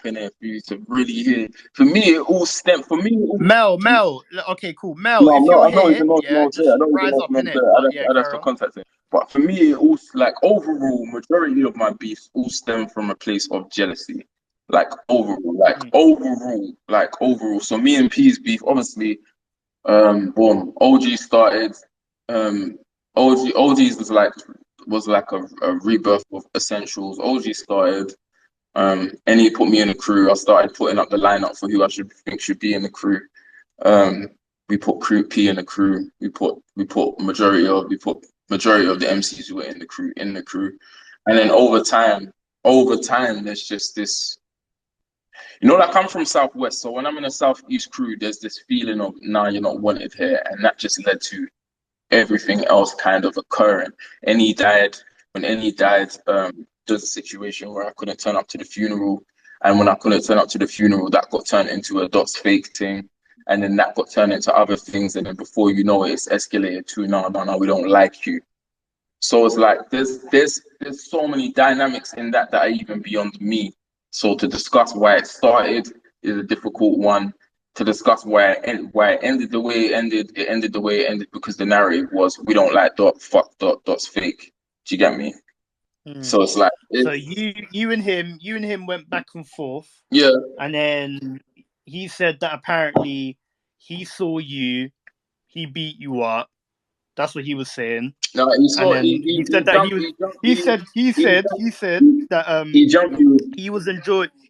in it for you to really hear. For me, it all stem. For me, it all, Mel. Okay, cool. Mel, no, if you're I don't here, even know if yeah, Mel's there. just I don't even rise know if up in Mel's it. there. But yeah, I'd have carry to on. contact him. But for me, it all like overall, majority of my beefs all stem from a place of jealousy. Mm. Like overall. So me and P's beef, obviously, boom. OG started. Um, OG's was like a rebirth of Essentials. OG started. And he put me in the crew. I started putting up the lineup for who I should be in the crew. Um, we put crew P in the crew. We put majority of the MCs who were in the crew, and then over time, there's just this. Like I'm from Southwest, so when I'm in a Southeast crew, there's this feeling of nah, you're not wanted here, and that just led to everything else kind of occurring. And he died there's a situation where I couldn't turn up to the funeral. And when I couldn't turn up to the funeral, that got turned into a Dots fake thing. And then that got turned into other things. And then before you know it, it's escalated to no, we don't like you. So it's like there's so many dynamics in that are even beyond me. So to discuss why it started is a difficult one. To discuss why it ended the way it ended the way it ended because the narrative was we don't like Dot, fuck Dot, Dot's fake. Do you get me? Mm. So it's like So you and him went back and forth, yeah, and then he said that apparently he saw you, he beat you up. That's what he was saying. no, And then he said that he said that he jumped you.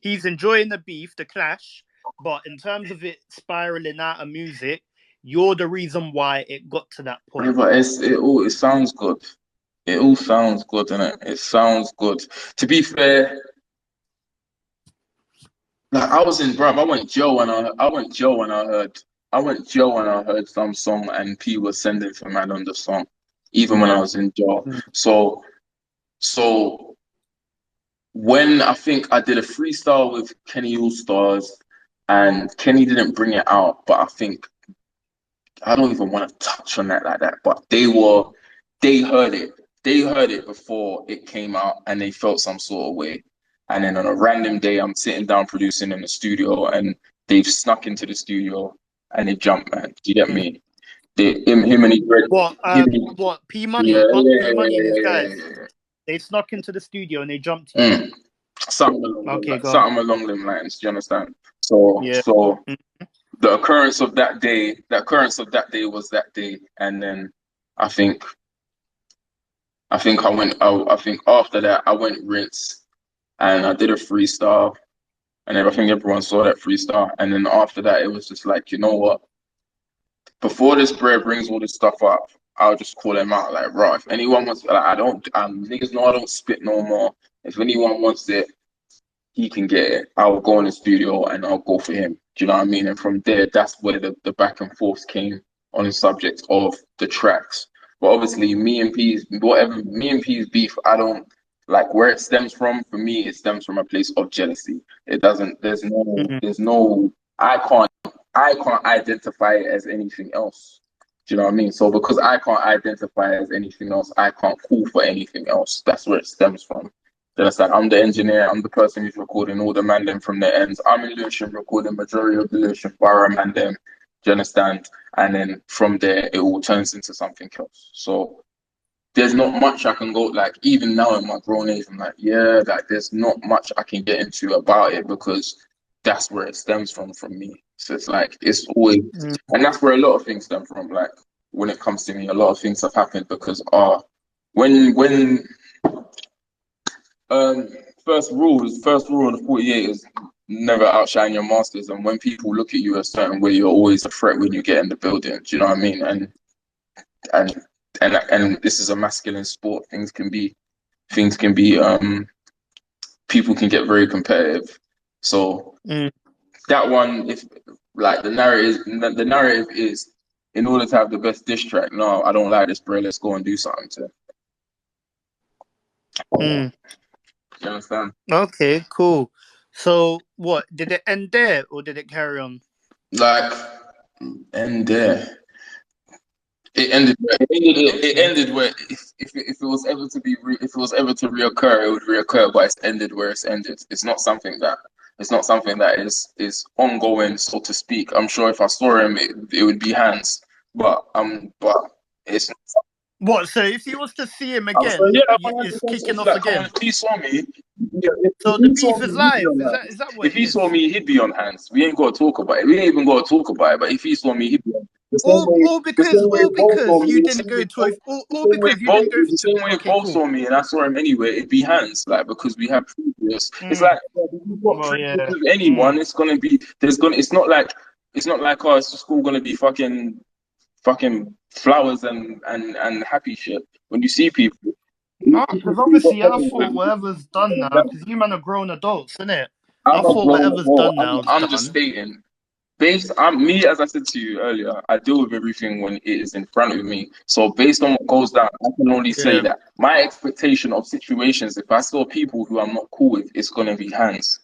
he's enjoying the beef, the clash, but in terms of it spiraling out of music, you're the reason why it got to that Yeah, point. but it sounds good. It all sounds good, innit? It sounds good. To be fair, like I was in, bruv. I went Joe when I heard some song and P was sending for man on the song, even when I was in Joe. Mm. So when I think I did a freestyle with Kenny All Stars, and Kenny didn't bring it out, but I think I don't even want to touch on that like that. But they heard it. They heard it before it came out, and they felt some sort of way. And then on a random day, I'm sitting down producing in the studio, and they've snuck into the studio and they jumped, man. Do you get Mm. me? Him and What P yeah, Money, yeah, P Money and these yeah, guys, yeah. they snuck into the studio and they jumped you. Mm. Okay, go on. Something along them lines. Do you understand? So, Yeah. so Mm. the occurrence of that day was that day, and then I think I think after that I went rinse and I did a freestyle, and then I think everyone saw that freestyle, and then after that it was just like, you know what? Before this Brer brings all this stuff up, I'll just call him out like, raw. If anyone wants, like, I don't, niggas know I don't spit no more. If anyone wants it, he can get it. I'll go in the studio and I'll go for him. Do you know what I mean? And from there, that's where the back and forth came on the subject of the tracks. But obviously, me and P's beef, I don't like where it stems from. For me, it stems from a place of jealousy. It doesn't. Mm. There's no. I can't identify it as anything else. Do you know what I mean? So because I can't identify it as anything else, I can't call for anything else. That's where it stems from. You understand? I'm the engineer. I'm the person who's recording all the man them from the ends. I'm in Lewisham recording majority of the Lewisham Borough man them. Do you understand? And then from there, it all turns into something else. So there's not much I can go like. Even now in my grown age, I'm like, yeah, like there's not much I can get into about it because that's where it stems from me. So it's like it's always, Mm. and that's where a lot of things stem from. Like when it comes to me, a lot of things have happened because when um, first rule of the 48 is never outshine your masters. And when people look at you a certain way, you're always a threat when you get in the building. Do you know what I mean? And and this is a masculine sport. Things can be people can get very competitive. So Mm. that one, if like the narrative is in order to have the best diss track. No, I don't like this, bro. Let's go and do something to. Mm. You understand? Okay, cool. So what did it end there or did it carry on? Like, and there. It Okay. ended where if it was ever to if it was ever to reoccur, it would reoccur, but it's ended where it's ended. It's not something that It's not something that is ongoing, so to speak. I'm sure if I saw him, it would be hands. But it's. What? So if you was to see him I'm saying, again, yeah, it's 100%. kicking It's off like, come on, again. if he saw me, yeah, if So the he saw beef me, is he'd be live. on Is hands. that what If it he saw is? me, he'd be on hands. We ain't got to talk about it. We ain't even got to talk about it. But if he saw me, he'd be on. All Both saw because me, you didn't go to a all because you didn't go the to. same way Okay, both cool. saw me, and I saw him anyway, it'd be hands, like because we have previous. It's Mm, like if you've got well, previous yeah. with anyone, Mm. it's gonna be there's gonna. It's not like oh, it's just all gonna be fucking flowers and happy shit when you see people. No, because obviously I thought whatever's done now, because you man are grown adults, innit? I'm I not thought grown. whatever's Well, done now is I'm just done. stating. Based, I'm me as I said to you earlier. I deal with everything when it is in front of me. So based on what goes down, I can only say Yeah. that my expectation of situations, if I saw people who I'm not cool with, it's gonna be hands.